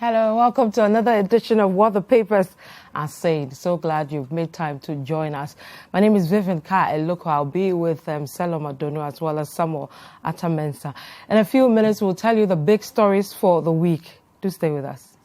Hello, welcome to another edition of What the Papers Are Saying. So glad you've made time to join us. My name is Vivian Kai Lokko. I'll be with Selorm Adonoo as well as Samuel Attah-Mensah. In a few minutes, we'll tell you the big stories for the week. Do stay with us.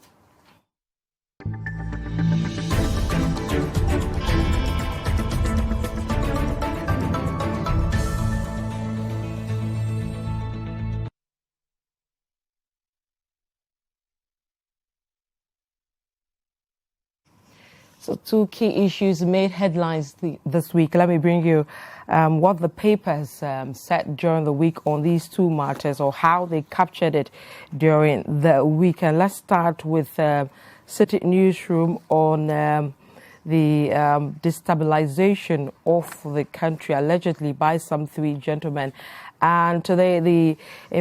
So two key issues made headlines this week. Let me bring you what the papers said during the week on these two matters, or how they captured it during the week. And let's start with Citi Newsroom on the destabilization of the country, allegedly by some three gentlemen. And today, the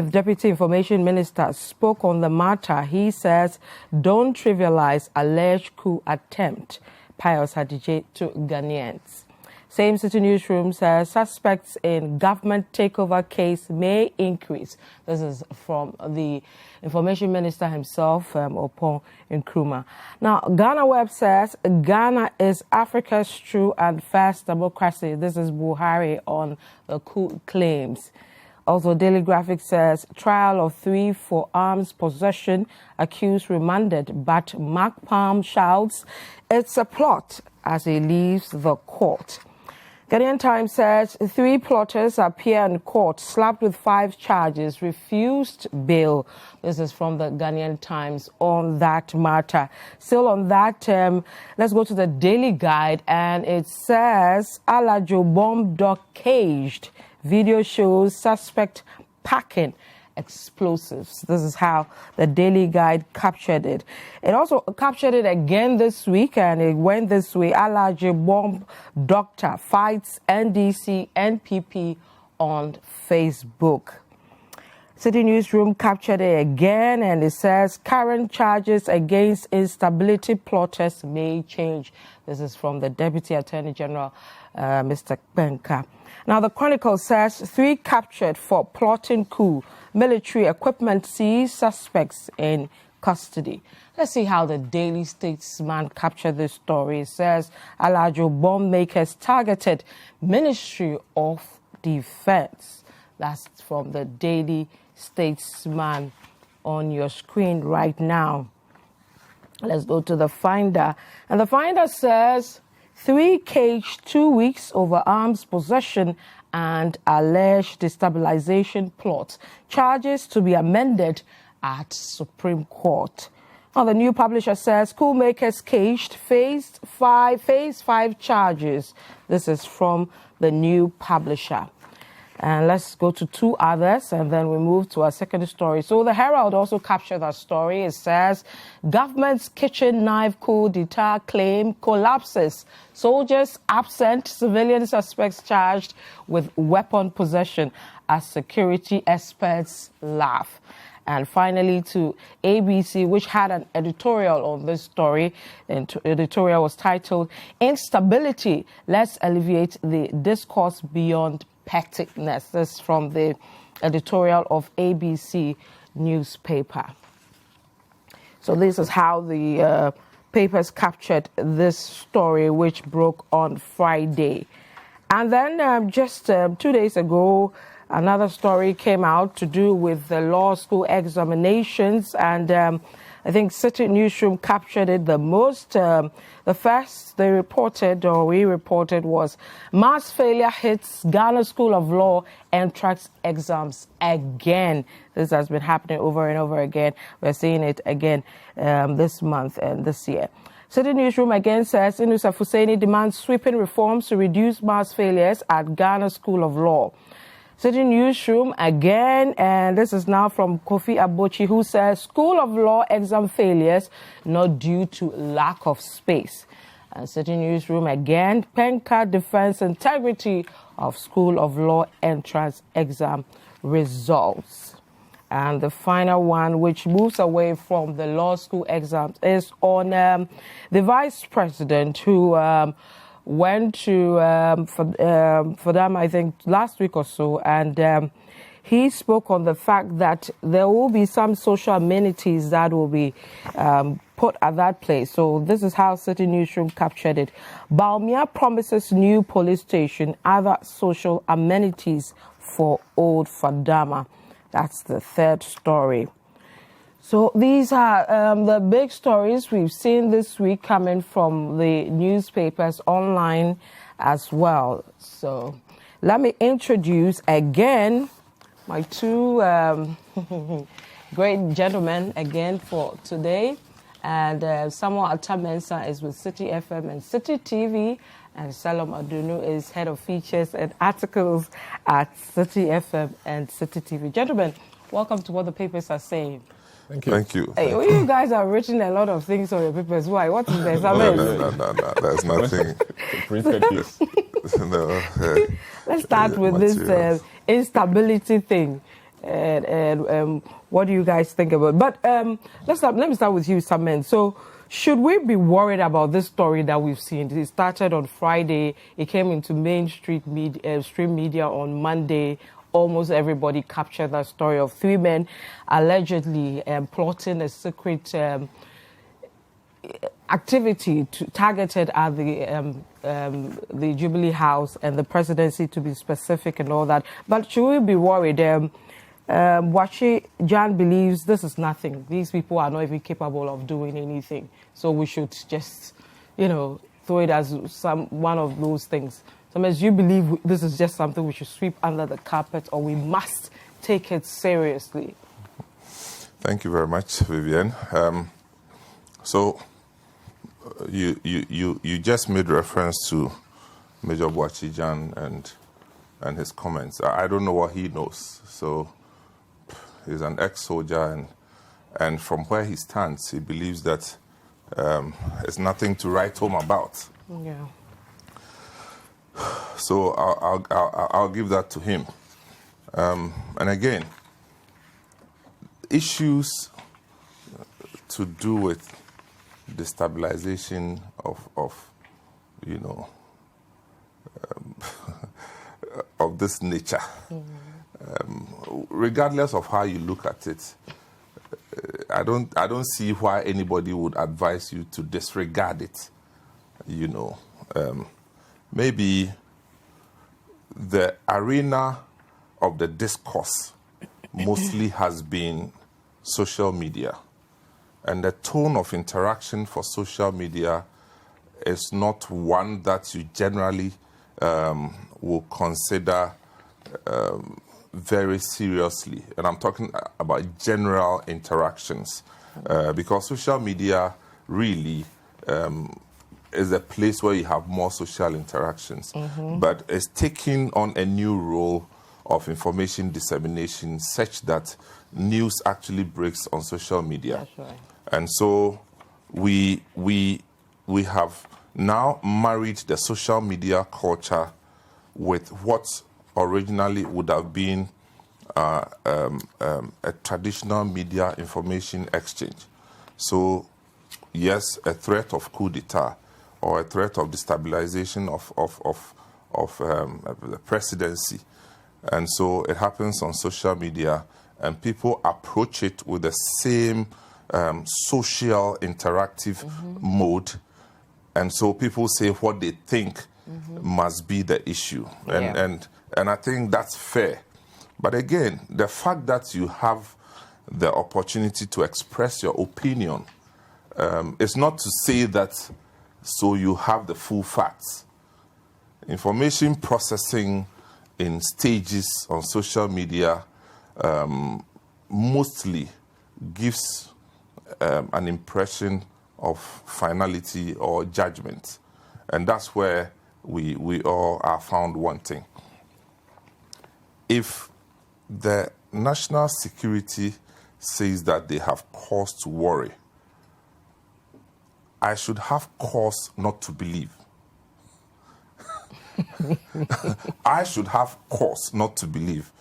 Deputy Information Minister spoke on the matter. He says, don't trivialize alleged coup attempt, Pius Hadije to Ghanaians. Same Citi Newsroom says suspects in government takeover case may increase. This is from the Information Minister himself, Opon Nkrumah. Now, Ghana Web says Ghana is Africa's true and first democracy. This is Buhari on the coup claims. Also, Daily Graphic says trial of 3 for arms possession, accused remanded, but Mark Palm shouts it's a plot as he leaves the court. Ghanaian Times says 3 plotters appear in court, slapped with 5 charges, refused bail. This is from the Ghanaian Times on that matter. Still on that, let's go to the Daily Guide, and it says Alajo bomb dog caged. Video shows suspect packing explosives. This is how the Daily Guide captured it. It also captured it again this week, and it went this way. Alaji bomb doctor fights NDC NPP on Facebook. Citi Newsroom captured it again, and it says current charges against instability plotters may change. This is from the Deputy Attorney General, Mr. Benka. Now, the Chronicle says 3 captured for plotting coup. Military equipment seized, suspects in custody. Let's see how the Daily Statesman captured this story. It says Alajo bomb makers targeted Ministry of Defense. That's from the Daily Statesman on your screen right now. Let's go to the Finder. And the Finder says 3 caged 2 weeks over arms possession and alleged destabilization plot. Charges to be amended at Supreme Court. Now, the New Publisher says coup makers caged face 5 charges. This is from the New Publisher. And let's go to 2 others, and then we move to our second story. So the Herald also captured that story. It says, government's kitchen knife coup d'etat claim collapses. Soldiers absent, civilian suspects charged with weapon possession as security experts laugh. And finally, to ABC, which had an editorial on this story. And editorial was titled, Instability, Let's Alleviate the Discourse Beyond Pettiness. This is from the editorial of ABC newspaper. So this is how the papers captured this story, which broke on Friday. And then just 2 days ago, another story came out to do with the law school examinations, and I think Citi Newsroom captured it the most. The first we reported was mass failure hits Ghana School of Law entrance exams again. This has been happening over and over again. We're seeing it again this month and this year. Citi Newsroom again says Inusa Fuseni demands sweeping reforms to reduce mass failures at Ghana School of Law. Citi Newsroom again, and this is now from Kofi Abochi, who says School of Law exam failures not due to lack of space. And Citi Newsroom again, Penka defends integrity of School of Law entrance exam results. And the final one, which moves away from the law school exams, is on the vice president who went to Fadama, I think, last week or so, and he spoke on the fact that there will be some social amenities that will be put at that place. So this is how Citi Newsroom captured it. Bawumia promises new police station, other social amenities for old Fadama. That's the third story. So these are the big stories we've seen this week coming from the newspapers online as well. So let me introduce again my two great gentlemen again for today. And Attah-Mensah is with Citi FM and Citi TV, and Selorm Adonoo is head of features and articles at Citi FM and Citi TV. Gentlemen, welcome to What the Papers Are Saying. Thank you. Thank you. Hey, you guys have written a lot of things on your papers. Why? What is this? No, there's nothing. Let's start with this instability thing. And what do you guys think about it? But let me start with you, Samen. So should we be worried about this story that we've seen? It started on Friday. It came into mainstream media on Monday. Almost everybody captured that story of three men allegedly plotting a secret activity targeted at the Jubilee House and the presidency, to be specific, and all that. But should we be worried? Wachi Jan believes this is nothing. These people are not even capable of doing anything. So we should just, throw it as one of those things. So as you believe this is just something we should sweep under the carpet, or we must take it seriously? Thank you very much, Vivian. So you just made reference to Major Wachi Jan and his comments. I don't know what he knows. So he's an ex-soldier, and from where he stands, he believes that it's nothing to write home about. Yeah. So I'll give that to him. And again, issues to do with destabilization of of this nature, regardless of how you look at it, I don't see why anybody would advise you to disregard it. Maybe the arena of the discourse mostly has been social media, and the tone of interaction for social media is not one that you generally will consider very seriously. And I'm talking about general interactions, because social media really is a place where you have more social interactions, but it's taking on a new role of information dissemination, such that news actually breaks on social media. That's right. And so we have now married the social media culture with what originally would have been a traditional media information exchange. So yes, a threat of coup d'etat or a threat of destabilization of the presidency. And so it happens on social media, and people approach it with the same social interactive mode. And so people say what they think must be the issue. And I think that's fair. But again, the fact that you have the opportunity to express your opinion is not to say that so you have the full facts. Information processing in stages on social media mostly gives an impression of finality or judgment. And that's where we all are found wanting. If the national security says that they have cause to worry, I should have cause not to believe. I should have cause not to believe.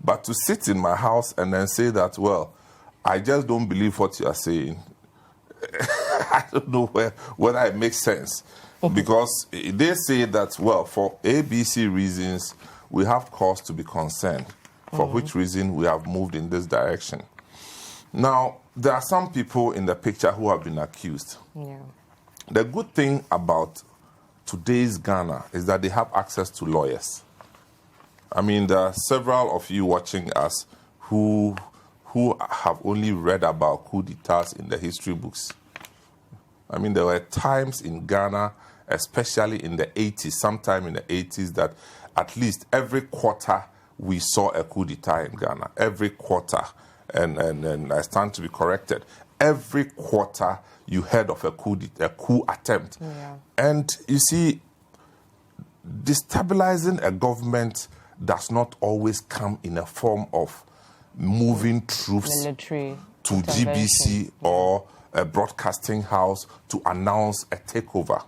But to sit in my house and then say that, well, I just don't believe what you are saying, I don't know whether it makes sense. Because they say that, well, for ABC reasons, we have cause to be concerned. for which reason we have moved in this direction. Now, there are some people in the picture who have been accused. Yeah. The good thing about today's Ghana is that they have access to lawyers. I mean, there are several of you watching us who have only read about coup d'etats in the history books. I mean, there were times in Ghana, especially in the 80s, sometime in the 80s, that at least every quarter we saw a coup d'etat in Ghana. Every quarter. And I stand to be corrected. Every quarter you heard of a coup attempt. Yeah. And you see, destabilizing a government does not always come in a form of moving troops Military to GBC or a broadcasting house to announce a takeover.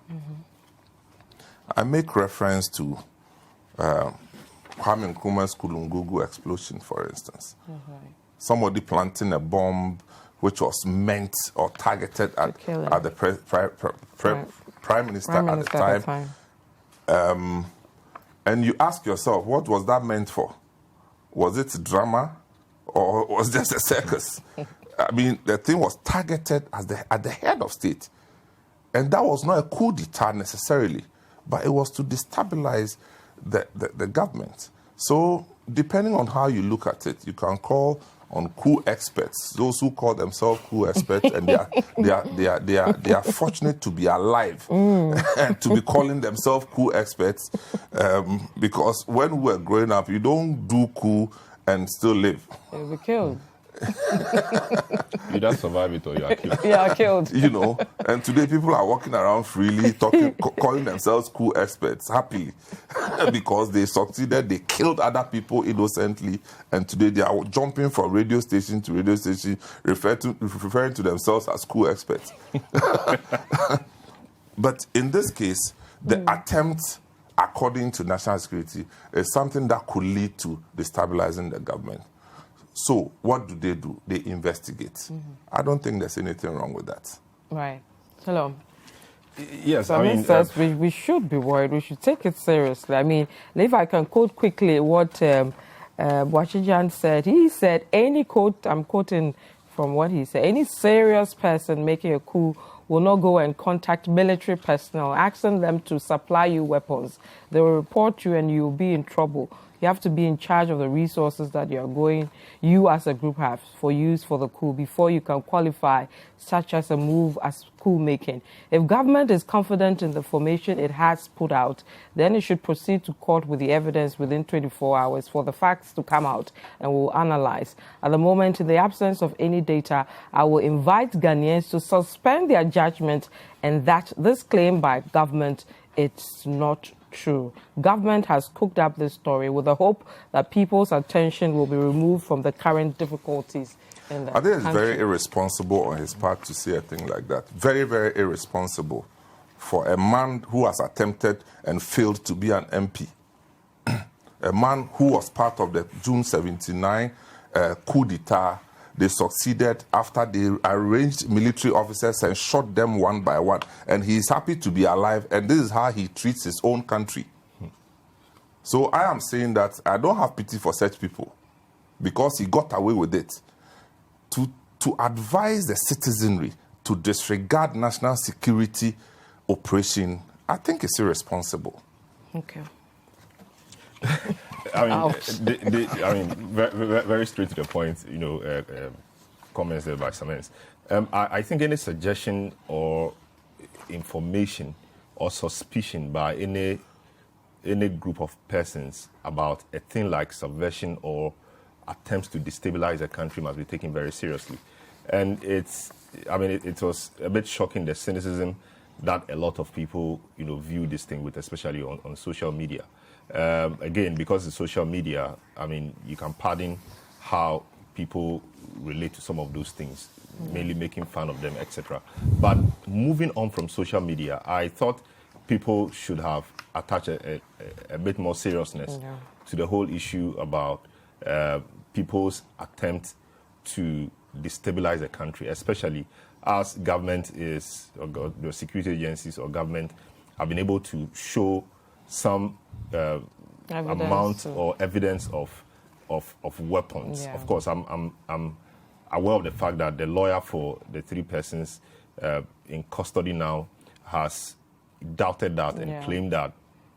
I make reference to Kwame Nkrumah's Kulungugu explosion, for instance. Somebody planting a bomb which was meant or targeted at the Prime Minister at the time. And you ask yourself, what was that meant for? Was it drama or was it just a circus? I mean, the thing was targeted at the head of state. And that was not a coup d'etat necessarily, but it was to destabilize the government. So depending on how you look at it, you can call on coup experts, those who call themselves coup experts, and they are fortunate to be alive and to be calling themselves coup experts, because when we were growing up, you don't do coup and still live. You'll be killed. You don't survive it or you are killed. You are killed. You know, and today people are walking around freely, calling themselves coup experts, happily, because they succeeded, they killed other people innocently, and today they are jumping from radio station to radio station, referring to themselves as coup experts. But in this case, the attempt, according to national security, is something that could lead to destabilizing the government. So what do? They investigate. I don't think there's anything wrong with that. Right. Selorm. Yes, So I mean... we should be worried. We should take it seriously. I mean, if I can quote quickly what Boachijan said. He said, I'm quoting from what he said, any serious person making a coup will not go and contact military personnel, asking them to supply you weapons. They will report you and you'll be in trouble. You have to be in charge of the resources that you as a group have for use for the coup before you can qualify such as a move as coup making. If government is confident in the formation it has put out, then it should proceed to court with the evidence within 24 hours for the facts to come out and we'll analyze. At the moment, in the absence of any data, I will invite Ghanaians to suspend their judgment and that this claim by government, it's not true. Government has cooked up this story with the hope that people's attention will be removed from the current difficulties in the country. I think it's very irresponsible on his part to say a thing like that. Very, very irresponsible for a man who has attempted and failed to be an MP. A man who was part of the June 79 coup d'etat. They succeeded after they arranged military officers and shot them one by one. And he is happy to be alive, and this is how he treats his own country. So I am saying that I don't have pity for such people because he got away with it. To advise the citizenry to disregard national security operation, I think it's irresponsible. Okay. I mean, very straight to the point, comments there by Samens. I think any suggestion or information or suspicion by any group of persons about a thing like subversion or attempts to destabilize a country must be taken very seriously. And it was a bit shocking, the cynicism that a lot of people, view this thing with, especially on social media. Again, because it's social media, I mean, you can pardon how people relate to some of those things, mainly making fun of them, etc. But moving on from social media, I thought people should have attached a bit more seriousness to the whole issue about people's attempt to destabilize a country, especially as government or the security agencies or government have been able to show some amount or evidence of of weapons. Yeah. Of course, I'm aware of the fact that the lawyer for the 3 persons in custody now has doubted that and claimed that,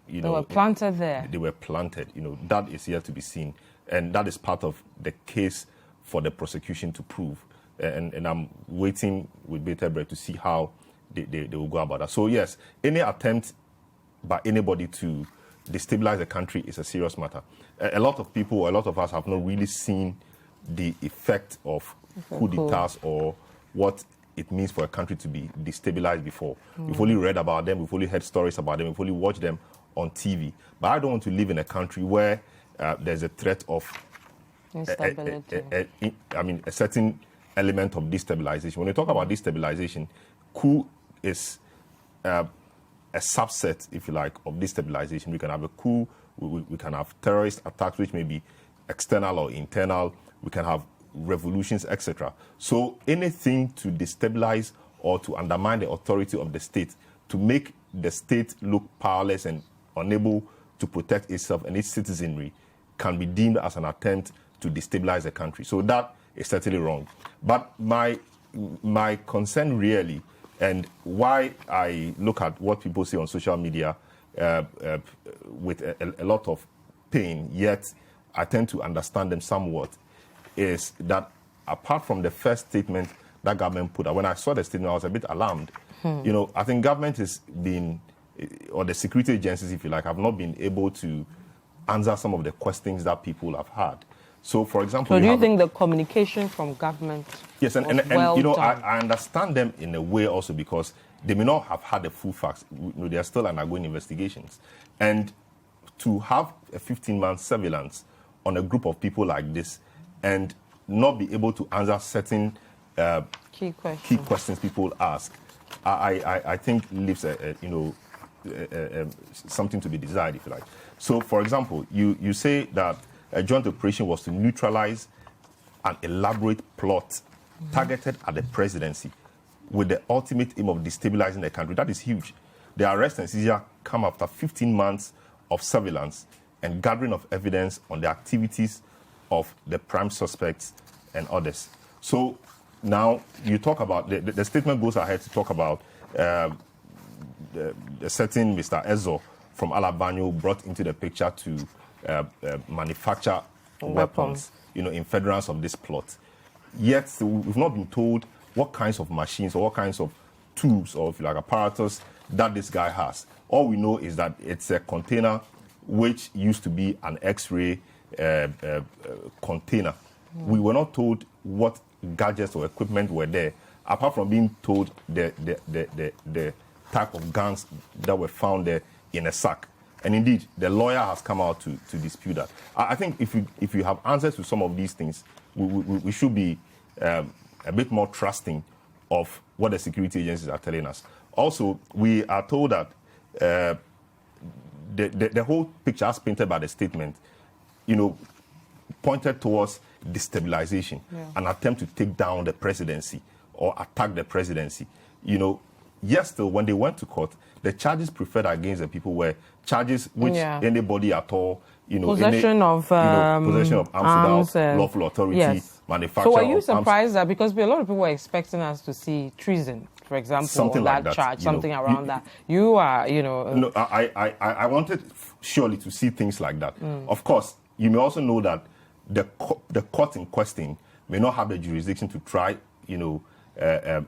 they were planted there. They were planted. That is yet to be seen. And that is part of the case for the prosecution to prove. And I'm waiting with bated breath to see how they will go about that. So, yes, any attempt by anybody to destabilize the country is a serious matter. A lot of people, a lot of us have not really seen the effect of coup d'etats or what it means for a country to be destabilized before. We've only read about them, we've only heard stories about them, we've only watched them on TV. But I don't want to live in a country where there's a threat of instability. A certain element of destabilization. When we talk about destabilization, coup is a subset, if you like, of destabilization. We can have a coup, we can have terrorist attacks, which may be external or internal. We can have revolutions, etc. So anything to destabilize or to undermine the authority of the state, to make the state look powerless and unable to protect itself and its citizenry, can be deemed as an attempt to destabilize the country. So that is certainly wrong. But my concern really, and why I look at what people say on social media with a lot of pain, yet I tend to understand them somewhat, is that apart from the first statement that government put out, when I saw the statement, I was a bit alarmed. I think government has been, or the security agencies, if you like, have not been able to answer some of the questions that people have had. So, for example... So do you think the communication from government... Yes, and I understand them in a way also because they may not have had the full facts. They are still undergoing investigations. And to have a 15-month surveillance on a group of people like this and not be able to answer certain key questions people ask, I think leaves something to be desired, if you like. So, for example, you say that a joint operation was to neutralize an elaborate plot targeted at the presidency with the ultimate aim of destabilizing the country. That is huge. The arrest and seizure come after 15 months of surveillance and gathering of evidence on the activities of the prime suspects and others. So now you talk about, the statement goes ahead to talk about the certain Mr. Ezo from Alabama brought into the picture to manufacture weapons, in furtherance of this plot. Yet we've not been told what kinds of machines or what kinds of tools or, if you like, apparatus that this guy has. All we know is that it's a container which used to be an X-ray container. We were not told what gadgets or equipment were there, apart from being told the type of guns that were found there in a sack. And indeed, the lawyer has come out to dispute that. I think if you have answers to some of these things, we should be a bit more trusting of what the security agencies are telling us. Also, we are told that the whole picture as painted by the statement, pointed towards destabilization, an attempt to take down the presidency or attack the presidency. Yes, still, when they went to court, the charges preferred against the people were charges which anybody at all, possession of possession of arms without lawful authority, manufacture. So are you surprised that, because a lot of people were expecting us to see treason, for example, something on like that charge, something around that. You are, No, I wanted surely to see things like that. Of course, you may also know that the court in question may not have the jurisdiction to try,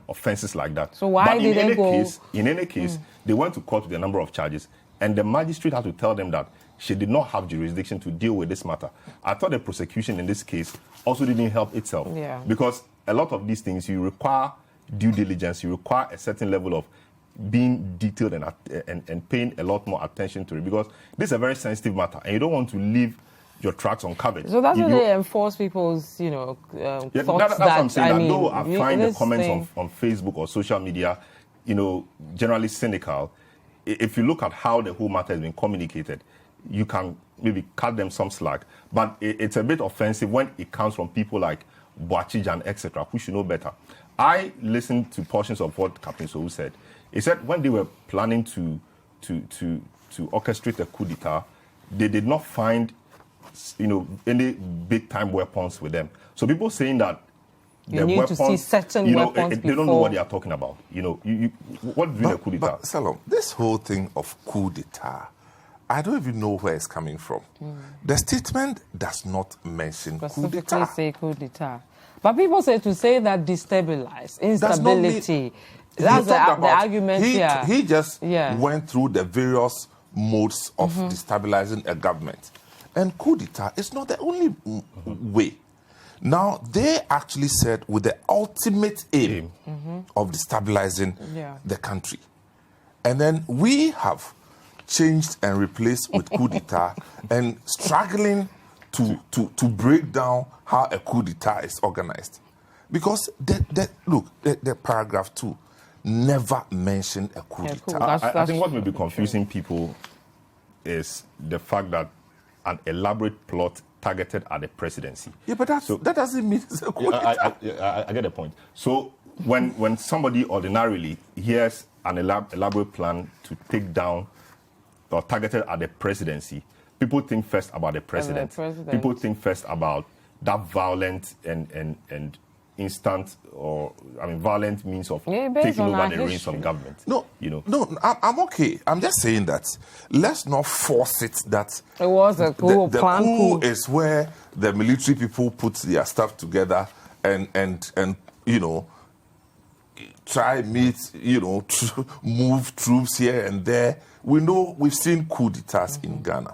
offenses like that. So why did they go? In any case, they went to court with a number of charges, and the magistrate had to tell them that she did not have jurisdiction to deal with this matter. I thought the prosecution in this case also didn't help itself. Because a lot of these things, you require due diligence, you require a certain level of being detailed and paying a lot more attention to it, because this is a very sensitive matter, and you don't want to leave your tracks uncovered. So that's why they enforce people's, thoughts. That's what I'm saying. Though I find the comments thing on Facebook or social media, generally cynical, if you look at how the whole matter has been communicated, you can maybe cut them some slack. But it's a bit offensive when it comes from people like Boachijan, etc., who should know better. I listened to portions of what Captain Sohu said. He said when they were planning to orchestrate a coup d'etat, they did not find any big-time weapons with them. So people saying that you need to see certain weapons they don't know what they are talking about. What do you coup d'etat? But Selorm, this whole thing of coup d'etat, I don't even know where it's coming from. The statement does not mention coup d'etat. Say coup d'etat. But people say to say that destabilize, instability. That's the argument here. He just went through the various modes of destabilizing a government. And coup d'etat is not the only way. Now, they actually said with the ultimate aim of destabilizing the country. And then we have changed and replaced with coup d'etat and struggling to break down how a coup d'etat is organized. Because, the paragraph 2 never mentioned a coup d'etat. I think what may be confusing people is the fact that an elaborate plot targeted at the presidency. Yeah, but that doesn't mean it's a coup d'etat. I get the point. So when somebody ordinarily hears an elaborate plan to take down or targeted at the presidency, people think first about the president. People think first about that violent and instant violent means of taking over the reins of government. No, I'm okay. I'm just saying that let's not force it that it was a coup. The coup is where the military people put their stuff together and try move troops here and there. We know we've seen coup d'etats in Ghana.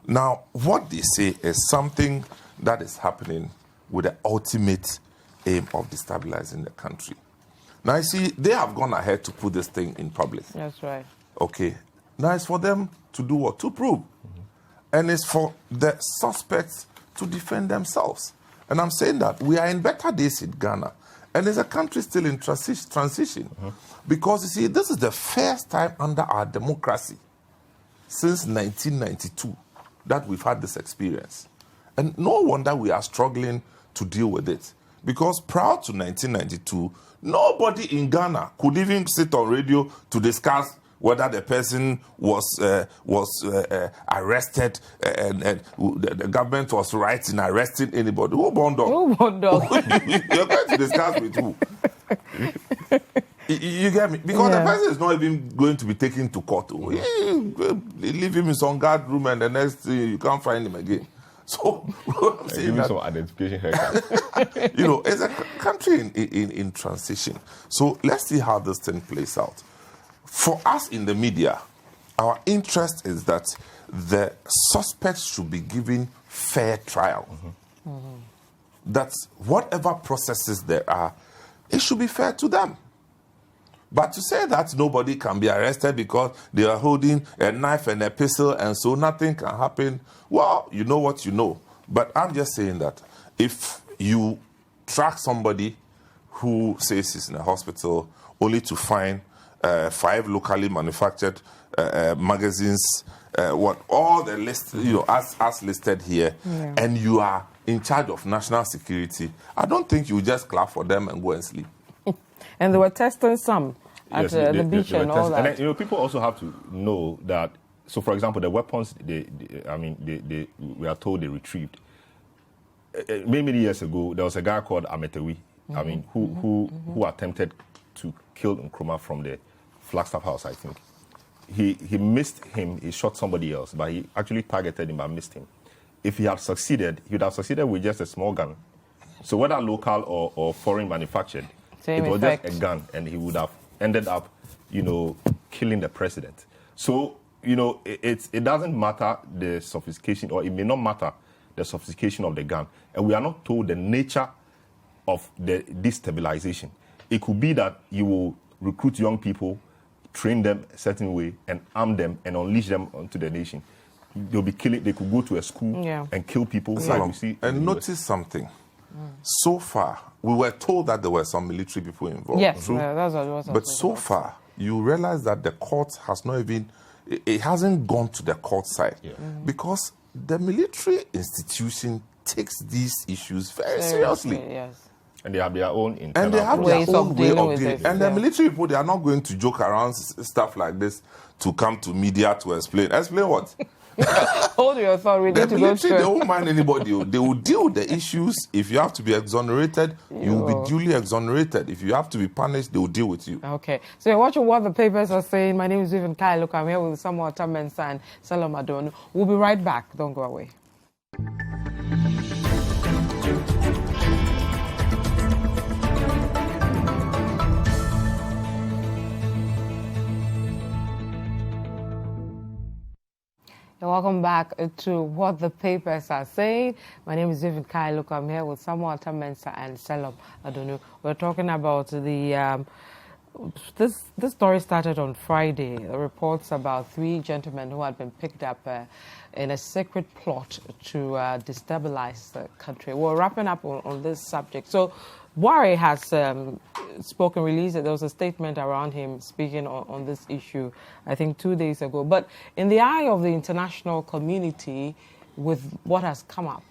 Now, what they say is something that is happening with the ultimate aim of destabilizing the country. Now, you see, they have gone ahead to put this thing in public. That's right. Okay. Now, it's for them to do what? To prove. And it's for the suspects to defend themselves. And I'm saying that we are in better days in Ghana. And there's a country still in transition. Because, you see, this is the first time under our democracy since 1992 that we've had this experience. And no wonder we are struggling to deal with it. Because prior to 1992, nobody in Ghana could even sit on radio to discuss whether the person was arrested and the government was right in arresting anybody. Who bondo? You're going to discuss with who? You get me? Because the person is not even going to be taken to court. Leave him in some guard room and the next thing you can't find him again. So, give me some identification haircut. It's a country in transition. So let's see how this thing plays out. For us in the media, our interest is that the suspects should be given fair trial. That whatever processes there are, it should be fair to them. But to say that nobody can be arrested because they are holding a knife and a pistol and so nothing can happen, well, you know what you know. But I'm just saying that if you track somebody who says he's in a hospital only to find 5 locally manufactured magazines, all the list, as listed here, and you are in charge of national security, I don't think you just clap for them and go and sleep. And they were testing some at the beach and all that. And then, people also have to know that. So, for example, the weapons we are told they retrieved. Many years ago, there was a guy called Ametewi. Who attempted to kill Nkrumah from the Flagstaff House. I think he missed him. He shot somebody else, but he actually targeted him and missed him. If he had succeeded, he would have succeeded with just a small gun. So whether local or foreign manufactured, it was just a gun, and he would have ended up, killing the president. So, it doesn't matter the sophistication, or it may not matter the sophistication of the gun. And we are not told the nature of the destabilization. It could be that you will recruit young people, train them a certain way, and arm them and unleash them onto the nation. They'll be killing. They could go to a school and kill people. Like we see. And notice something. So far, we were told that there were some military people involved. Yes, that's what it was. But so far, you realize that the court has not even, it hasn't gone to the court side. Because the military institution takes these issues very seriously. Yes. And they have their own internal and they have ways their own of way dealing of dealing. with it. And the military people, they are not going to joke around stuff like this to come to media to explain. Explain what? Hold your thought. We The need to go military, they through. won't mind anybody. They will deal with the issues. If you have to be exonerated, you will be duly exonerated. If you have to be punished, they will deal with you. Okay. So you're watching what the papers are saying. My name is Vivian Kai Lokko. I'm here with Attah-Mensah and Selorm Adonoo. We'll be right back. Don't go away. Welcome back to What the Papers Are Saying. My name is Vivian Kai Lokko. I'm here with Attah-Mensah and Selorm Adonoo. We're talking about the this story started on Friday. Reports about 3 gentlemen who had been picked up in a secret plot to destabilize the country. We're wrapping up on this subject. So Buhari has spoken, released it. There was a statement around him speaking on this issue, I think 2 days ago. But in the eye of the international community, with what has come up,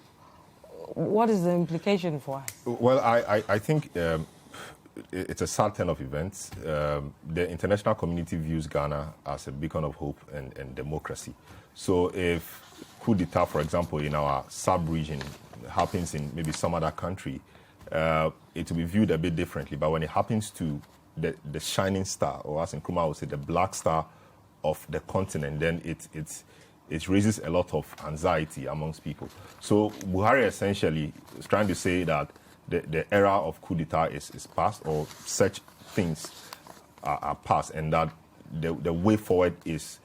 what is the implication for us? Well, I think it's a sad turn of events. The international community views Ghana as a beacon of hope and democracy. So if coup d'etat, for example, in our sub-region happens in maybe some other country, it will be viewed a bit differently. But when it happens to the shining star, or as Nkrumah would say, the black star of the continent, then it raises a lot of anxiety amongst people. So Buhari essentially is trying to say that the era of coup d'etat is past, or such things are past, and that the way forward is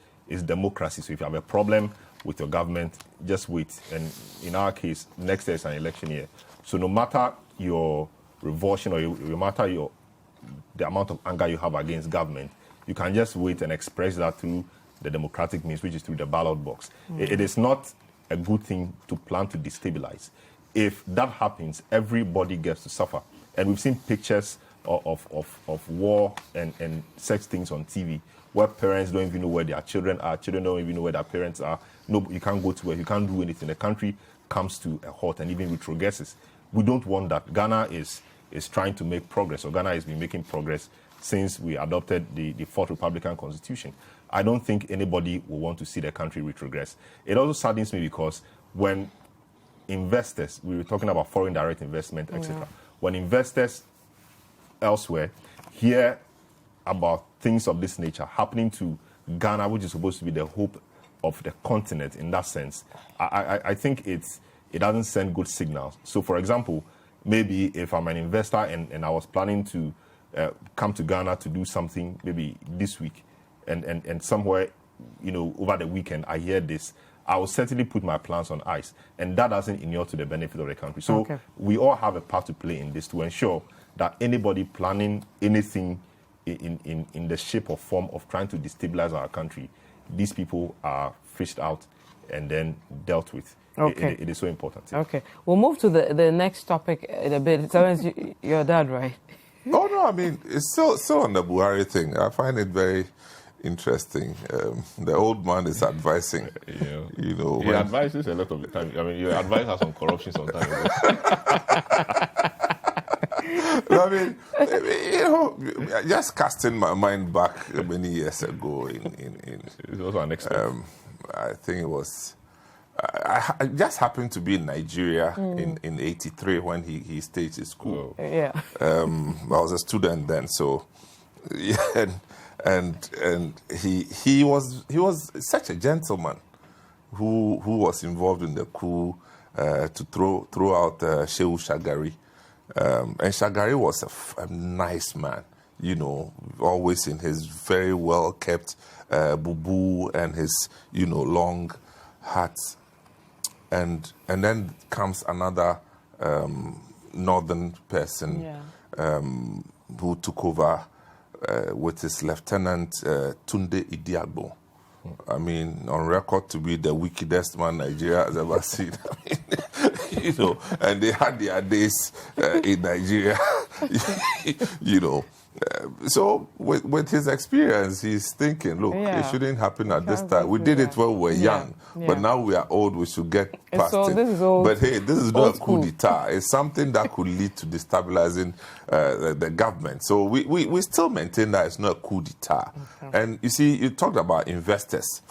democracy. So if you have a problem with your government, just wait. And in our case, next year is an election year. So no matter your revulsion, or no matter the amount of anger you have against government, you can just wait and express that through the democratic means, which is through the ballot box. It is not a good thing to plan to destabilize. If that happens, everybody gets to suffer. And we've seen pictures of war and such things on TV, where parents don't even know where their children are, children don't even know where their parents are. No, you can't go to work, you can't do anything. The country comes to a halt and even retrogresses. We don't want that. Ghana is trying to make progress, or Ghana has been making progress since we adopted the 4th Republican Constitution. I don't think anybody will want to see the country retrogress. It also saddens me because when investors, we were talking about foreign direct investment, etc. When investors elsewhere hear about things of this nature happening to Ghana, which is supposed to be the hope of the continent in that sense, I think it doesn't send good signals. So, for example, maybe if I'm an investor and I was planning to come to Ghana to do something maybe this week, and somewhere, over the weekend, I hear this, I will certainly put my plans on ice, and that doesn't inure to the benefit of the country. So we all have a part to play in this to ensure that anybody planning anything in the shape or form of trying to destabilize our country, these people are fished out and then dealt with. Okay. It is so important. Okay. We'll move to the next topic in a bit. So your dad, right? Oh, no, I mean, it's still on the Buhari thing. I find it very interesting. The old man is advising. He advises a lot of the time. I mean, you advise us on corruption sometimes. I mean, just casting my mind back many years ago it's also an expert. I think it was, I just happened to be in Nigeria in '83 when he staged his coup. Yeah. I was a student then, so yeah, and he was such a gentleman who was involved in the coup to throw out Shehu Shagari. And Shagari was a nice man, always in his very well kept bubu and his long hat. And then comes another northern person who took over with his lieutenant Tunde Idiagbo. I mean, on record to be the wickedest man Nigeria has ever seen. I mean, and they had their days in Nigeria, So with his experience, he's thinking, look, it shouldn't happen at this time. We did it when we were young, but now we are old, we should get past it. This is old, but hey, this is not a coup d'etat. It's something that could lead to destabilizing the government. So we still maintain that it's not a coup d'etat. Okay. And you see, you talked about investors.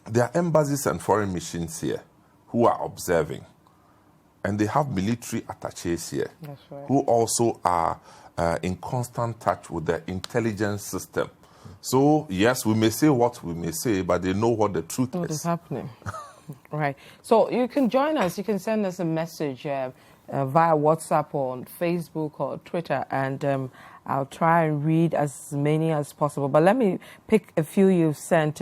there are embassies and foreign missions here who are observing. And they have military attaches here who also are in constant touch with the intelligence system. So, yes, we may say what we may say, but they know what the truth is. What is happening? Right. So you can join us. You can send us a message via WhatsApp or on Facebook or Twitter, and I'll try and read as many as possible. But let me pick a few you've sent.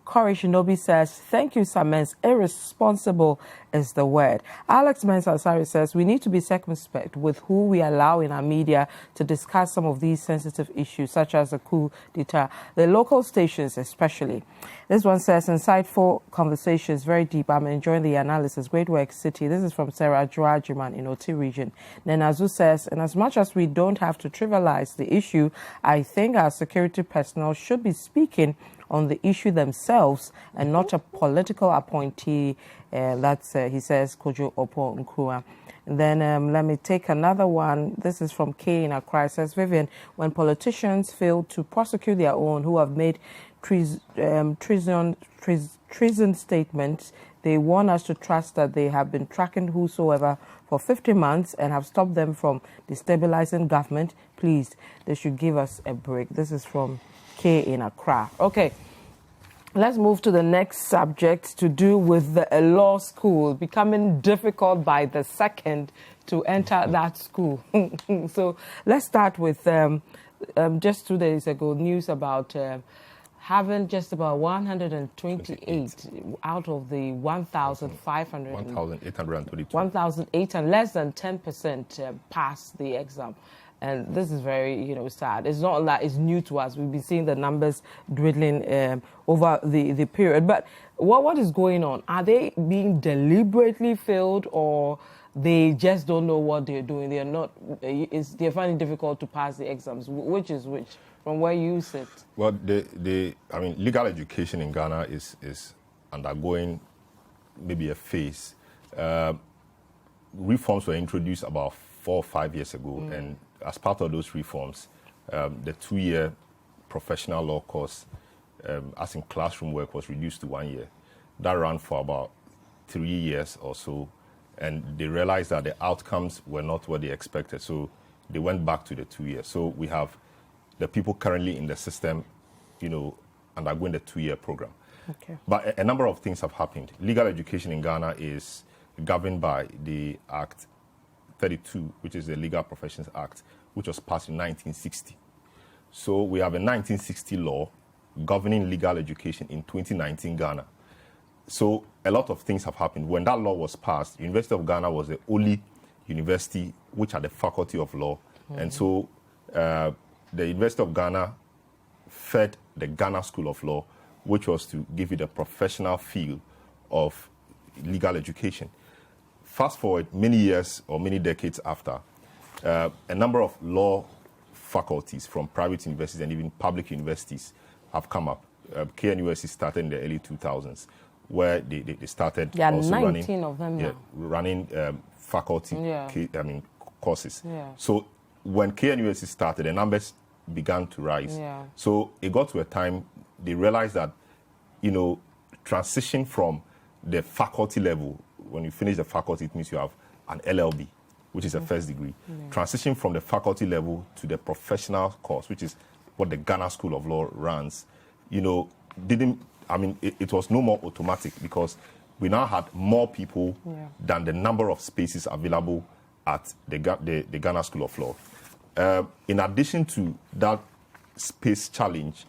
Corey Shinobi says, thank you, Samens. Irresponsible is the word. Alex Mensah says, we need to be circumspect with who we allow in our media to discuss some of these sensitive issues, such as the coup d'etat, the local stations especially. This one says, insightful conversations, very deep. I'm enjoying the analysis. Great work, Citi. This is from Sarah Joajiman in Oti region. Nenazu says, and as much as we don't have to trivialize the issue, I think our security personnel should be speaking on the issue themselves and not a political appointee. That's, he says, Kojo Opo Nkua. And then let me take another one. This is from K in Accra. It says, Vivian, when politicians fail to prosecute their own who have made treason statements, they want us to trust that they have been tracking whosoever for 50 months and have stopped them from destabilizing government. Please, they should give us a break. This is from K in Accra. Okay, let's move to the next subject to do with the law school becoming difficult by the second to enter that school. So let's start with just 2 days ago, news about having just about 128 out of the 1,500. 1,822. 1,800, less than 10% pass the exam. And this is very, sad. It's not that it's new to us. We've been seeing the numbers dwindling over the period. But what is going on? Are they being deliberately failed, or they just don't know what they're doing? They're not. They're finding it difficult to pass the exams. Which is which? From where you sit? Well, legal education in Ghana is undergoing maybe a phase. Reforms were introduced about 4 or 5 years ago, and as part of those reforms, the 2-year professional law course, as in classroom work, was reduced to 1 year. That ran for about 3 years or so, and they realized that the outcomes were not what they expected, so they went back to the 2 years. So we have the people currently in the system, undergoing the 2-year program. Okay. But a number of things have happened. Legal education in Ghana is governed by the Act 32, which is the Legal Professions Act, which was passed in 1960. So we have a 1960 law governing legal education in 2019 Ghana. So a lot of things have happened. When that law was passed, University of Ghana was the only university which had a faculty of law. And so the University of Ghana fed the Ghana School of Law, which was to give it a professional feel of legal education. Fast forward many years or many decades after, a number of law faculties from private universities and even public universities have come up. KNUST started in the early 2000s, where they started also 19 of them now. running faculty courses. Yeah. So when KNUST started, the numbers began to rise. Yeah. So it got to a time they realized that, transition from the faculty level, when you finish the faculty, it means you have an LLB, which is a first degree. Transition from the faculty level to the professional course, which is what the Ghana School of Law runs, it was no more automatic, because we now had more people than the number of spaces available at the Ghana School of Law. In addition to that space challenge,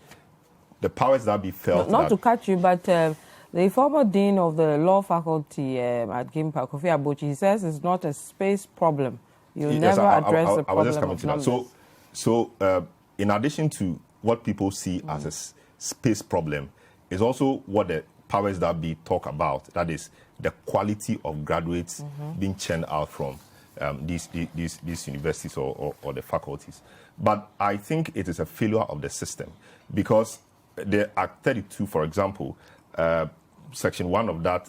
the powers that be felt... Not to catch you, but the former dean of the law faculty at Gimpa, Akufo-Addo, he says it's not a space problem. You never address the problem. I was just coming to that. So in addition to what people see as a space problem, is also what the powers that be talk about. That is the quality of graduates being churned out from these universities or the faculties. But I think it is a failure of the system, because the Act 32, for example, Section 1 of that,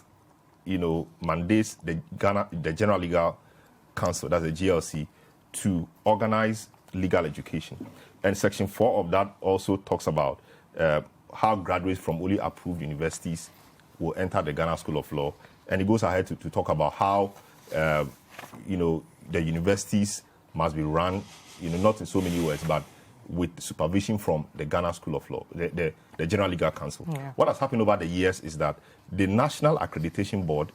mandates the General Legal Council, that's the GLC, to organize legal education. And Section 4 of that also talks about how graduates from only approved universities will enter the Ghana School of Law. And he goes ahead to talk about how, the universities must be run, not in so many words, but with supervision from the Ghana School of Law, the General Legal Council. Yeah. What has happened over the years is that the National Accreditation Board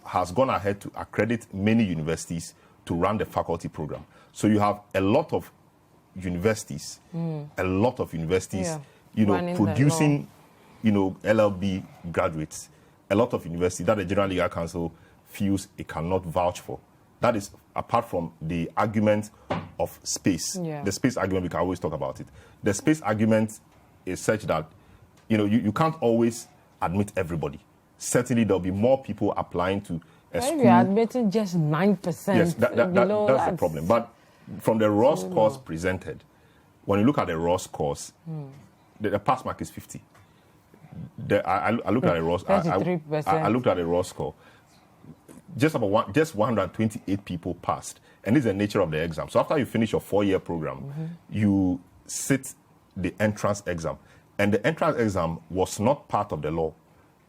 has gone ahead to accredit many universities to run the faculty program. So you have a lot of universities, producing, LLB graduates, a lot of universities that the General Legal Council feels it cannot vouch for. That is apart from the argument of space. Yeah. The space argument, we can always talk about it. The space argument is such that, you can't always admit everybody. Certainly, there'll be more people applying to a school. You're admitting just 9%. Yes, that's the problem. But from the raw scores presented, when you look at the raw scores, the pass mark is 50. I looked at the raw. 33%. I looked at the raw score. Just 128 people passed, and this is the nature of the exam. So after you finish your 4-year program, you sit the entrance exam, and the entrance exam was not part of the law.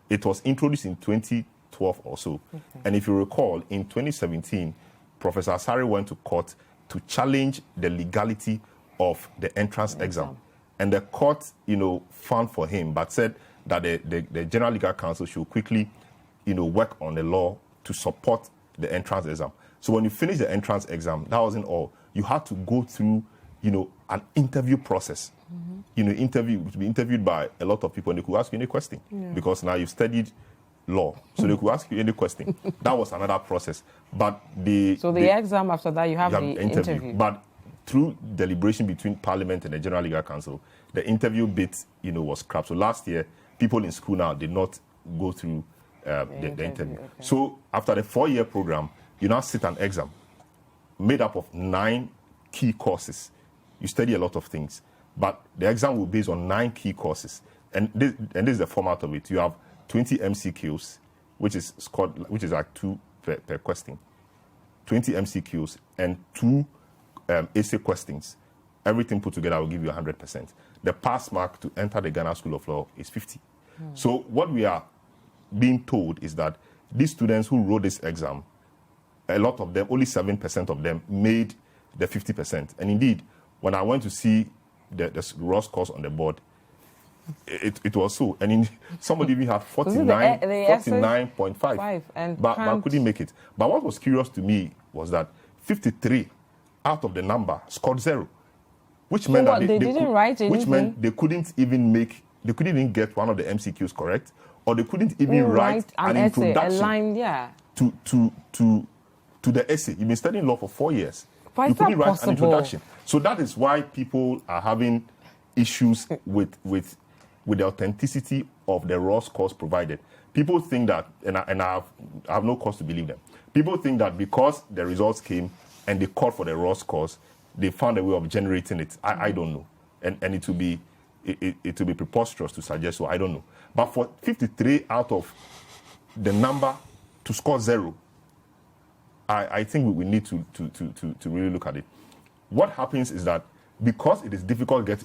It was introduced in 2012 or so, and if you recall, in 2017, Professor Asari went to court to challenge the legality of the entrance exam, and the court, found for him, but said that the General Legal Council should quickly, work on the law to support the entrance exam. So when you finish the entrance exam, that wasn't all. You had to go through, an interview process. To be interviewed by a lot of people, and they could ask you any question because now you've studied law, so they could ask you any question. That was another process. But the exam after that, you have the interview. But through deliberation between Parliament and the General Legal Council, the interview bit, was scrapped. So last year, people in school now did not go through the interview. Okay. So after the 4-year program, you now sit an exam made up of 9 key courses. You study a lot of things, but the exam will be based on 9 key courses. And this is the format of it. You have 20 MCQs, which is like 2 per question. 20 MCQs and 2 essay questions. Everything put together will give you 100%. The pass mark to enter the Ghana School of Law is 50. So what we are being told is that these students who wrote this exam, a lot of them, only 7% of them made the 50%. And indeed, when I went to see the raw scores on the board, it was so. And somebody even had 49.5, but couldn't make it. But what was curious to me was that 53 out of the number scored 0, which meant that they didn't write anything. Which meant they couldn't even get one of the MCQs correct, or they couldn't even write an essay, introduction, a line, to the essay. You've been studying law for 4 years. Why you couldn't write an introduction. So that is why people are having issues with the authenticity of the raw scores provided. People think that, and I have no cause to believe them. People think that because the results came and they called for the raw scores, they found a way of generating it. I don't know, and it will be preposterous to suggest so. I don't know. But for 53 out of the number to score 0, I think we need to really look at it. What happens is that because it is difficult it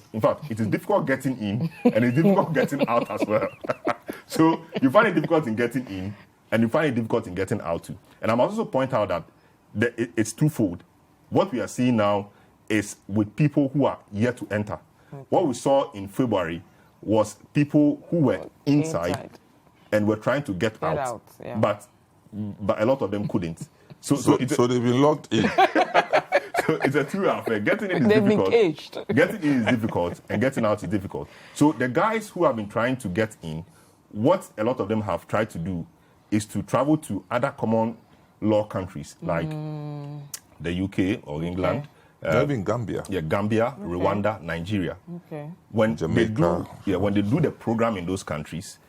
is difficult getting in and it's difficult getting out as well. So you find it difficult in getting in and you find it difficult in getting out too. And I must also point out that it's twofold. What we are seeing now is with people who are yet to enter. Okay. What we saw in February was people who were inside and were trying to get out. Yeah. But a lot of them couldn't. So they've been locked in. So it's a two-way affair. Getting in is difficult. Been caged. Getting in is difficult, and getting out is difficult. So the guys who have been trying to get in, what a lot of them have tried to do is to travel to other common law countries like the UK or England. Maybe in Gambia. Yeah, Gambia, Rwanda, Nigeria. Okay. When Jamaica. When they do the program in those countries,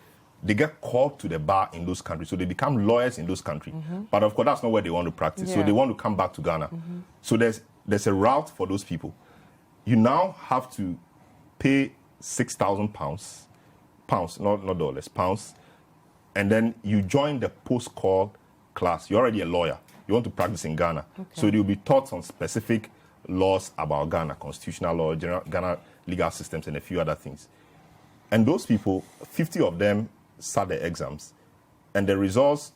they get called to the bar in those countries. So they become lawyers in those countries. But of course, that's not where they want to practice. Yeah. So they want to come back to Ghana. So there's a route for those people. You now have to pay £6,000, not dollars, pounds. And then you join the post-call class. You're already a lawyer. You want to practice in Ghana. Okay. So you'll be taught on specific laws about Ghana, constitutional law, general Ghana legal systems, and a few other things. And those people, 50 of them sat the exams, and the results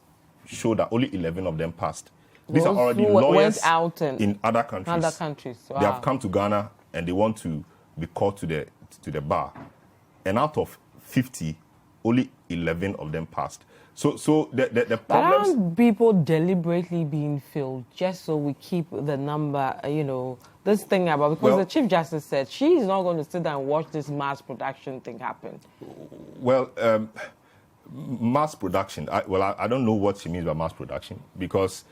show that only 11 of them passed. These are already lawyers out in other countries. Wow. They have come to Ghana and they want to be called to the bar. And out of 50, only 11 of them passed. So the But problems... aren't people deliberately being filled just so we keep the number, this thing about... Because the Chief Justice said she's not going to sit there and watch this mass production thing happen. Well, mass production, I don't know what she means by mass production, because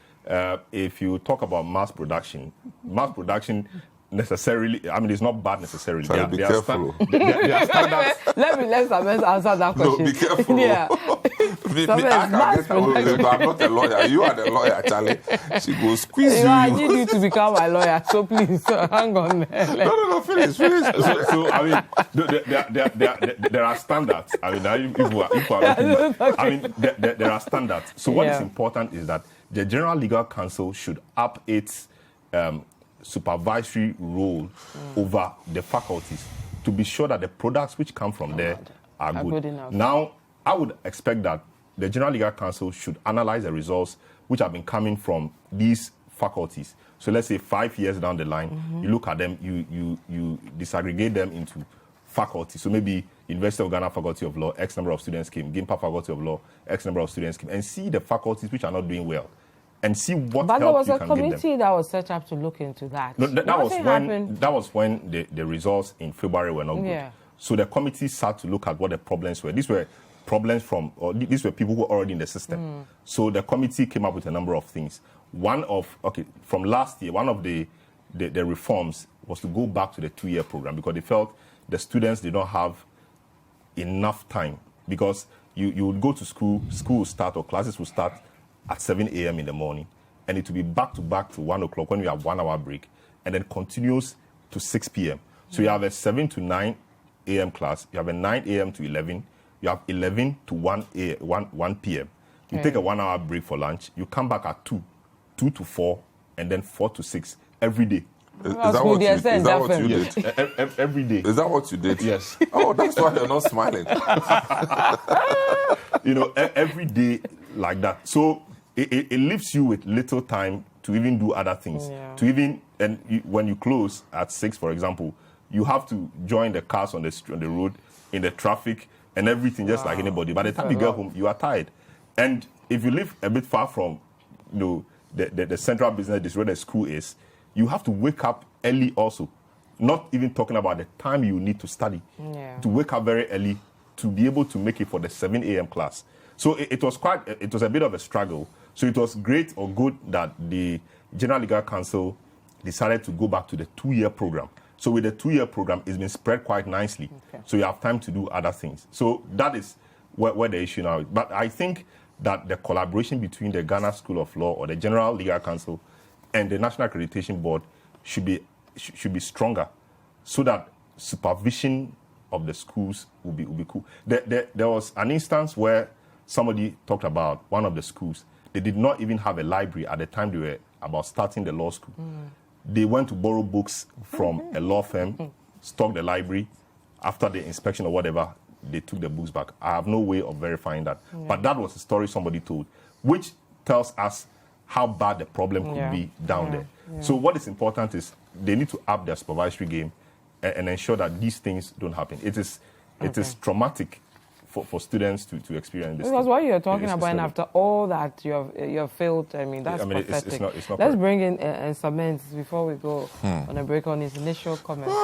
if you talk about mass production necessarily, it's not bad necessarily. Sorry, be careful. There are standards. Let Samantha answer that question. No, be careful. Yeah. I'm not a lawyer. You are the lawyer, Charlie. She goes squeeze you. I need you to become my lawyer, so please, hang on. No, finish. So there are standards. There are standards. So what is important is that the General Legal Counsel should up its supervisory role over the faculties to be sure that the products which come from there are good enough. Now, I would expect that the General Legal Counsel should analyze the results which have been coming from these faculties. So let's say 5 years down the line, you look at them, you disaggregate them into faculties. So maybe University of Ghana Faculty of Law, X number of students came, GIMPA Faculty of Law, X number of students came, and see the faculties which are not doing well, and see what help you can give them. But there was a committee that was set up to look into that. No, that was when the results in February were not good. So the committee sat to look at what the problems were. These were problems these were people who were already in the system. So the committee came up with a number of things. From last year, one of the reforms was to go back to the 2-year program, because they felt the students did not have enough time, because you would go to school will start, or classes will start at 7 a.m. in the morning, and it will be back to 1 o'clock when we have 1 hour break, and then continues to 6 p.m. So you have a 7 to 9 a.m. class, you have a 9 a.m. to 11, you have 11 to 1 p.m. You take a 1 hour break for lunch, you come back at 2 to 4, and then 4 to 6 every day. Is that what you did? Every day. Is that what you did? Yes. Oh, that's why you're not smiling. Every day like that. So it leaves you with little time to even do other things. When you close at 6, for example, you have to join the cars on the road, in the traffic and everything, just like anybody. By the time you get home, you are tired. And if you live a bit far from the central business district where the school is, you have to wake up early also. Not even talking about the time you need to study. To wake up very early to be able to make it for the 7 a.m. class. So it was a bit of a struggle. So it was great or good that the General Legal Counsel decided to go back to the 2-year program. So with the 2-year program, it's been spread quite nicely. So you have time to do other things. So that is where the issue now is. But I think that the collaboration between the Ghana School of Law, or the General Legal Counsel, and the National Accreditation Board should be stronger, so that supervision of the schools will be cool. There was an instance where somebody talked about one of the schools. They did not even have a library at the time they were about starting the law school. They went to borrow books from a law firm, stocked the library. After the inspection or whatever, they took the books back. I have no way of verifying that. But that was a story somebody told, which tells us how bad the problem could be down there. So what is important is they need to up their supervisory game and ensure that these things don't happen. It is traumatic for students to experience this. Because what you're talking about, and after all that you have failed, that's pathetic. It's not Let's bring in Samantha before we go on a break on his initial comments.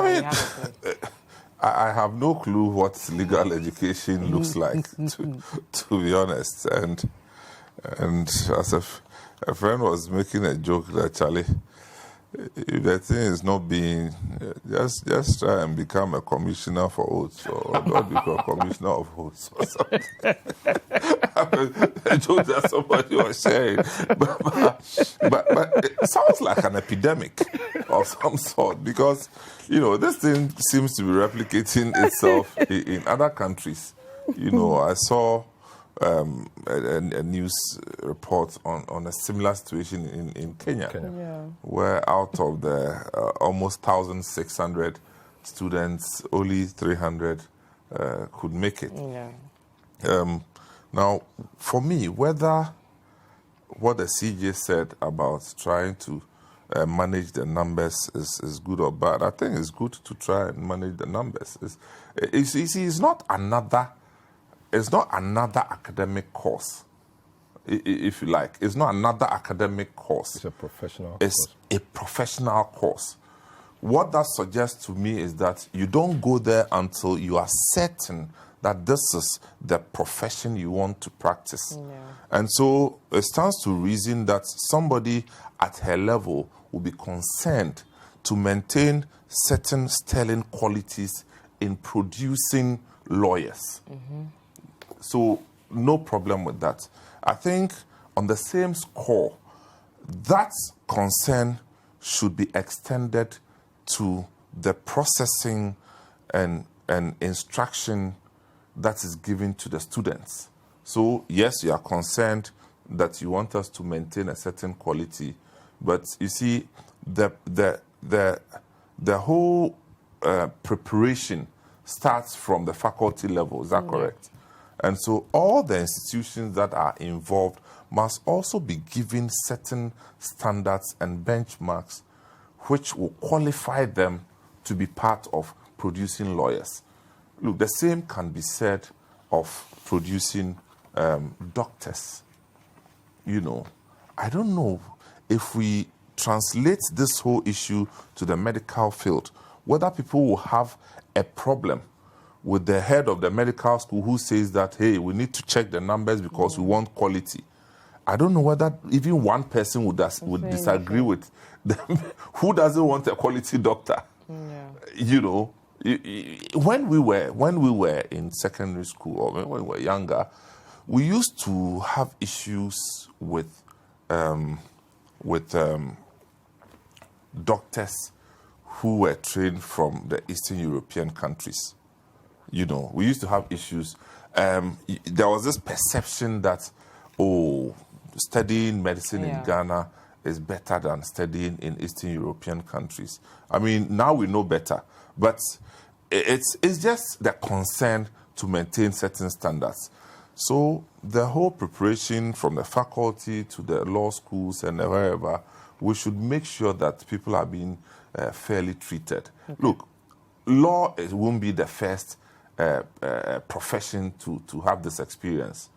I have no clue what legal education looks like, to be honest. And as a friend was making a joke that, Charlie, if the thing is not being, just try and become a commissioner for oaths, or not become a commissioner of oaths or something. A joke that somebody was sharing. But it sounds like an epidemic of some sort, because, this thing seems to be replicating itself in other countries. I saw a news report on a similar situation in Kenya. Where out of the almost 1,600 students, only 300 could make it. Now, for me, whether what the CJ said about trying to manage the numbers is good or bad, I think it's good to try and manage the numbers. It's not another academic course, if you like. It's not another academic course. It's a professional course. It's a professional course. What that suggests to me is that you don't go there until you are certain that this is the profession you want to practice. Yeah. And so it stands to reason that somebody at her level will be concerned to maintain certain sterling qualities in producing lawyers. Mm-hmm. So no problem with that. I think on the same score, that concern should be extended to the processing and instruction that is given to the students. So yes, you are concerned that you want us to maintain a certain quality, but you see, the whole preparation starts from the faculty level. Is that correct? And so all the institutions that are involved must also be given certain standards and benchmarks which will qualify them to be part of producing lawyers. Look, the same can be said of producing doctors. You know, I don't know if we translate this whole issue to the medical field, whether people will have a problem with the head of the medical school who says that, hey, we need to check the numbers because we want quality. I don't know whether even one person would disagree with them. Who doesn't want a quality doctor? Yeah. You know, when we were in secondary school or when we were younger, we used to have issues with doctors who were trained from the Eastern European countries. You know, we used to have issues. There was this perception that, studying medicine in Ghana is better than studying in Eastern European countries. I mean, now we know better. But it's just the concern to maintain certain standards. So the whole preparation from the faculty to the law schools and wherever, we should make sure that people are being fairly treated. Okay. Look, law won't be the first profession to have this experience.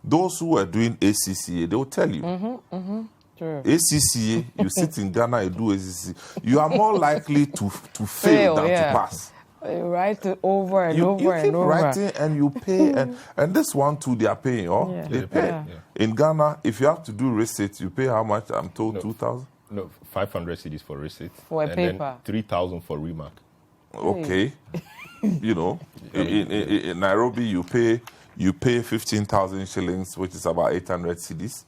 Those who are doing ACCA, they will tell you. True. ACCA, you sit in Ghana, you do ACCA, you are more likely to fail than to pass. You write it over and over you and keep over. writing and you pay, and this one too, they are paying. They pay. Yeah. In Ghana, if you have to do receipt, you pay how much? I'm told 2,000. No, 500 cedis for receipt. For a and paper. Then 3,000 for remark. Okay. You know, in Nairobi, you pay 15,000 shillings, which is about 800 cedis,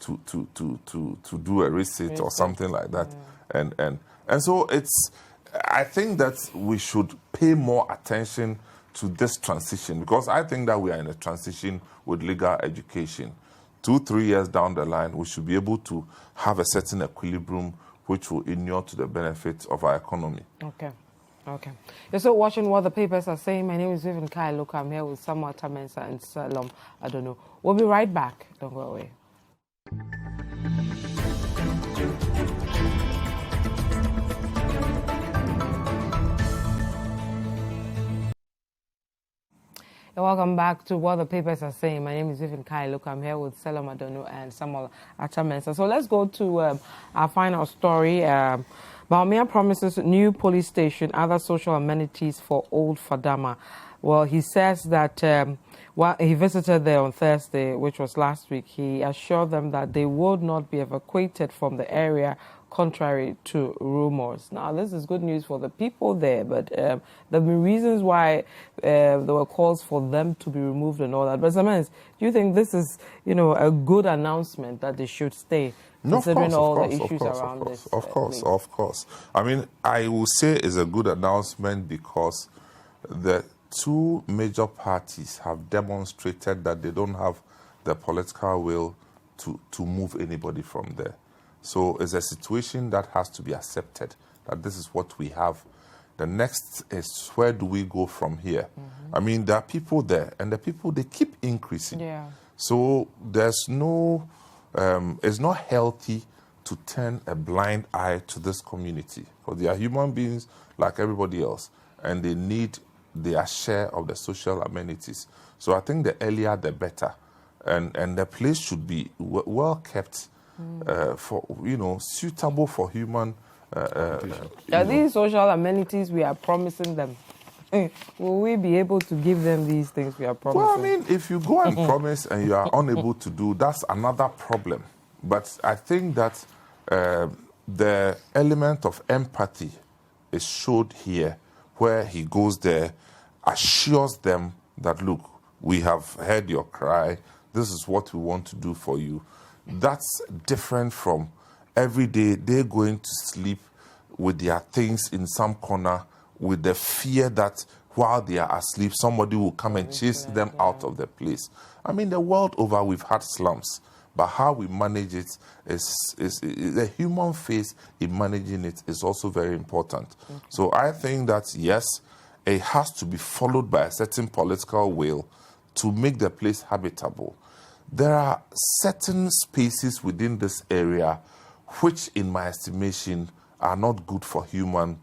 to do a receipt or something like that. And so I think that we should pay more attention to this transition, because I think that we are in a transition with legal education. 2-3 years down the line, we should be able to have a certain equilibrium which will inure to the benefit of our economy. Okay. You're still watching what the papers are saying. My name is Vivian Kai Lokko. I'm here with Attah-Mensah and Selorm. Adonoo. We'll be right back. Don't go away. Welcome back to what the papers are saying. My name is Vivian Kai Lokko. I'm here with Selorm, Adonoo and Attah-Mensah. So let's go to our final story. Bawumia promises new police station, other social amenities for old Fadama. Well, he says that while he visited there on Thursday, which was last week, he assured them that they would not be evacuated from the area, contrary to rumors. Now, this is good news for the people there, but there have been reasons why there were calls for them to be removed and all that. But sometimes, do you think this is, a good announcement that they should stay, considering all the issues around this? Of course. I mean, I will say it's a good announcement because the two major parties have demonstrated that they don't have the political will to move anybody from there. So it's a situation that has to be accepted, that this is what we have. The next is, where do we go from here? I mean, there are people there, and the people, they keep increasing. Yeah. So there's no, it's not healthy to turn a blind eye to this community, because they are human beings like everybody else, and they need their share of the social amenities. So I think the earlier the better, and the place should be well kept, for, you know, suitable for human. These social amenities we are promising them, will we be able to give them these things we are promising? Well, I mean, if you go and promise and you are unable to do, that's another problem. But I think that the element of empathy is showed here, where he goes there, assures them that, look, we have heard your cry, this is what we want to do for you. That's different from every day they're going to sleep with their things in some corner, with the fear that while they are asleep, somebody will come and chase them out of the place. I mean, the world over, we've had slums, but how we manage it is the human face in managing it is also very important. So I think that, yes, it has to be followed by a certain political will to make the place habitable. There are certain spaces within this area which, in my estimation, are not good for human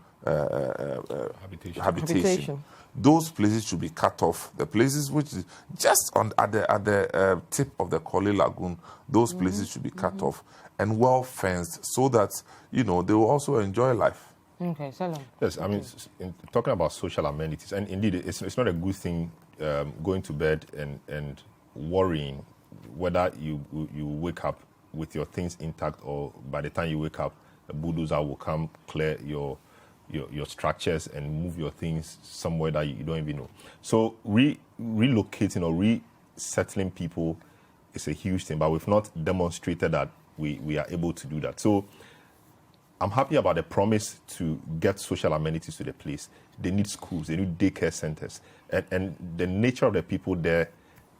habitation. Those places should be cut off. The places which is just at the tip of the Korle Lagoon, those places should be cut off and well fenced, so that, you know, they will also enjoy life. Okay, Selorm. Yes, I mean, talking about social amenities, and indeed, it's not a good thing going to bed and worrying whether you wake up with your things intact, or by the time you wake up, a bulldozer will come clear your structures and move your things somewhere that you don't even know. So relocating or resettling people is a huge thing, but we've not demonstrated that we are able to do that. So I'm happy about the promise to get social amenities to the place. They need schools, they need daycare centers, and the nature of the people there,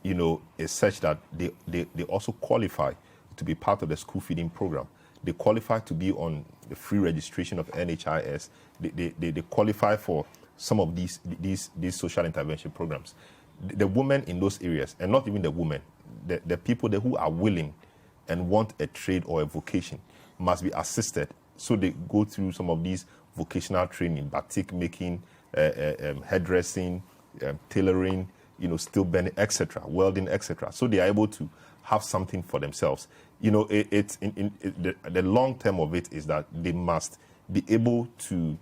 you know, is such that they also qualify to be part of the school feeding program. They qualify to be on the free registration of NHIS. They qualify for some of these social intervention programs. The women in those areas, and not even the women, the people there who are willing and want a trade or a vocation, must be assisted. So they go through some of these vocational training, batik making, hairdressing, tailoring, you know, steel bending, etc., welding, etc. So they are able to have something for themselves. You know, the long term of it is that they must be able to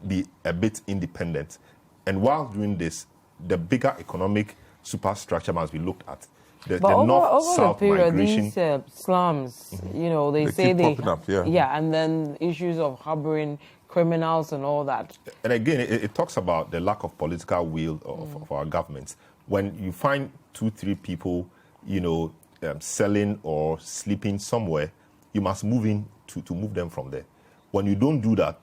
be a bit independent. And while doing this, the bigger economic superstructure must be looked at. The north-south migration. These slums, you know, they say keep popping up, and then issues of harboring criminals and all that. And again, it talks about the lack of political will of our governments. When you find 2-3 people, you know, selling or sleeping somewhere, you must move in to move them from there. When you don't do that,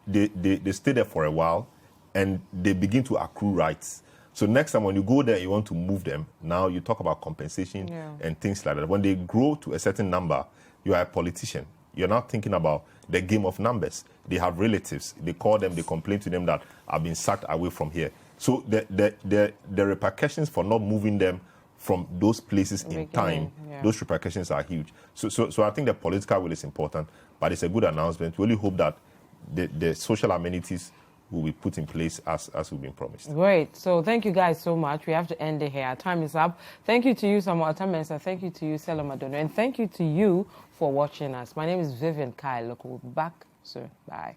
they stay there for a while and they begin to accrue rights. So next time when you go there, you want to move them, now you talk about compensation and things like that. When they grow to a certain number, you are a politician. You're not thinking about the game of numbers. They have relatives. They call them, they complain to them that I've been sacked away from here. So the repercussions for not moving them from those places in time, those repercussions are huge. So I think the political will is important, but it's a good announcement. We really hope that the social amenities will be put in place as we've been promised. Great. So thank you guys so much. We have to end it here. Our time is up. Thank you to you, Attah-Mensah. Thank you to you, Selorm Adonoo. And thank you to you for watching us. My name is Vivian Kai Lokko. We'll be back soon. Bye.